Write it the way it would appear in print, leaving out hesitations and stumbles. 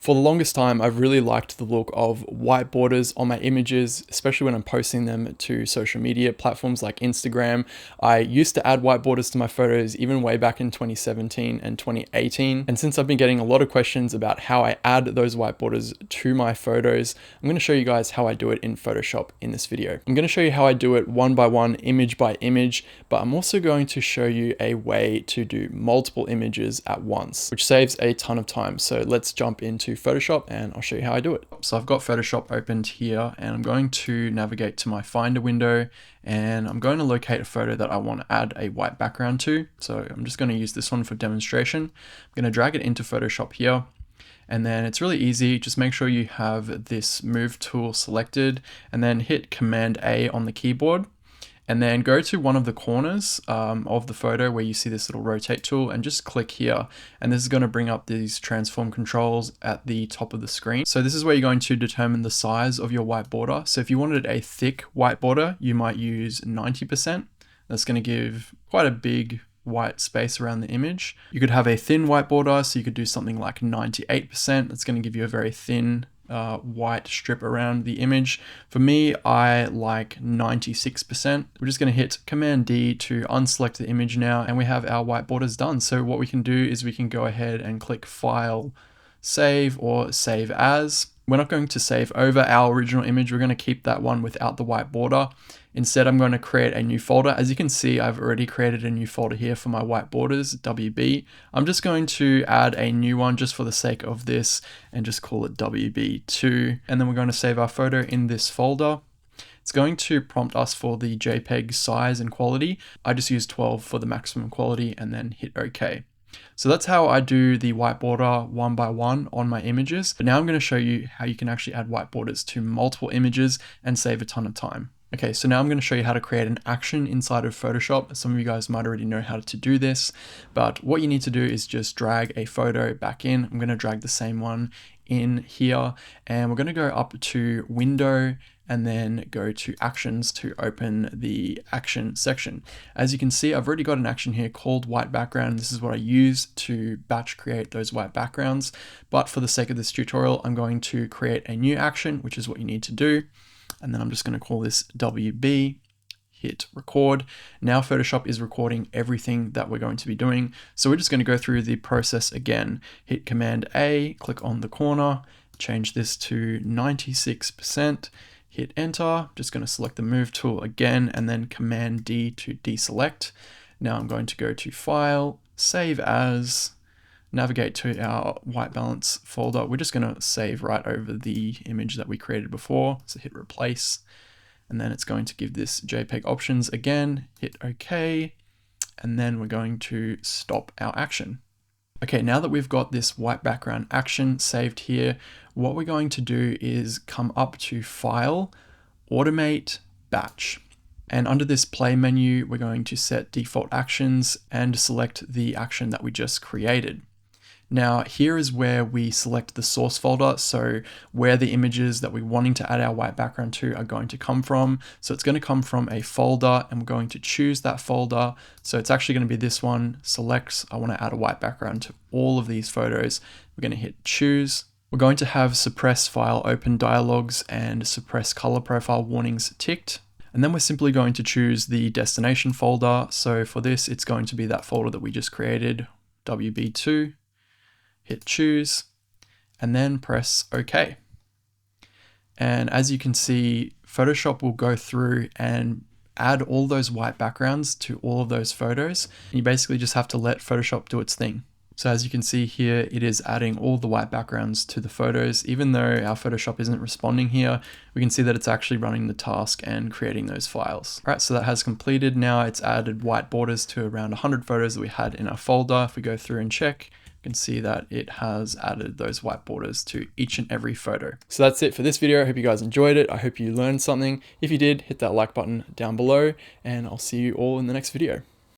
For the longest time, I've really liked the look of white borders on my images, especially when I'm posting them to social media platforms like Instagram. I used to add white borders to my photos even way back in 2017 and 2018. And since I've been getting a lot of questions about how I add those white borders to my photos, I'm going to show you guys how I do it in Photoshop in this video. I'm going to show you how I do it one by one, image by image, but I'm also going to show you a way to do multiple images at once, which saves a ton of time. So let's jump into Photoshop and I'll show you how I do it. So I've got Photoshop opened here and I'm going to navigate to my Finder window and I'm going to locate a photo that I want to add a white background to. So I'm just going to use this one for demonstration. I'm going to drag it into Photoshop here. And then it's really easy. Just make sure you have this move tool selected and then hit Command A on the keyboard. And then go to one of the corners of the photo where you see this little rotate tool and just click here. And this is going to bring up these transform controls at the top of the screen. So this is where you're going to determine the size of your white border. So if you wanted a thick white border, you might use 90%. That's going to give quite a big white space around the image. You could have a thin white border, so you could do something like 98%. That's going to give you a very thin white strip around the image. For me, I like 96%. We're just going to hit Command D to unselect the image now, and we have our white borders done. So what we can do is we can go ahead and click File, Save, or Save As. We're not going to save over our original image. We're going to keep that one without the white border. Instead, I'm going to create a new folder. As you can see, I've already created a new folder here for my white borders, WB. I'm just going to add a new one just for the sake of this and just call it WB2. And then we're going to save our photo in this folder. It's going to prompt us for the JPEG size and quality. I just use 12 for the maximum quality and then hit OK. So that's how I do the white border one by one on my images. But now I'm going to show you how you can actually add white borders to multiple images and save a ton of time. Okay, so now I'm going to show you how to create an action inside of Photoshop. Some of you guys might already know how to do this, but what you need to do is just drag a photo back in. I'm going to drag the same one in here, and we're going to go up to Window and then go to Actions to open the action section. As you can see, I've already got an action here called white background. This is what I use to batch create those white backgrounds. But for the sake of this tutorial, I'm going to create a new action, which is what you need to do. And then I'm just going to call this WB, hit record. Now Photoshop is recording everything that we're going to be doing. So we're just going to go through the process again. Hit Command A, click on the corner, change this to 96%, hit enter. Just going to select the move tool again and then Command D to deselect. Now I'm going to go to File, Save As, navigate to our white balance folder. We're just going to save right over the image that we created before. So hit replace, and then it's going to give this JPEG options again, hit OK, and then we're going to stop our action. Okay, now that we've got this white background action saved here, what we're going to do is come up to File, Automate, Batch. And under this play menu, we're going to set default actions and select the action that we just created. Now here is where we select the source folder, so where the images that we're wanting to add our white background to are going to come from. So it's going to come from a folder and we're going to choose that folder. So it's actually going to be this one, select, I want to add a white background to all of these photos. We're going to hit choose. We're going to have suppress file open dialogues and suppress color profile warnings ticked. And then we're simply going to choose the destination folder. So for this, it's going to be that folder that we just created, WB2. Hit choose, and then press OK. And as you can see, Photoshop will go through and add all those white backgrounds to all of those photos. And you basically just have to let Photoshop do its thing. So as you can see here, it is adding all the white backgrounds to the photos. Even though our Photoshop isn't responding here, we can see that it's actually running the task and creating those files. All right, so that has completed. Now it's added white borders to around 100 photos that we had in our folder. If we go through and check, you can see that it has added those white borders to each and every photo. So that's it for this video. I hope you guys enjoyed it. I hope you learned something. If you did, hit that like button down below, and I'll see you all in the next video.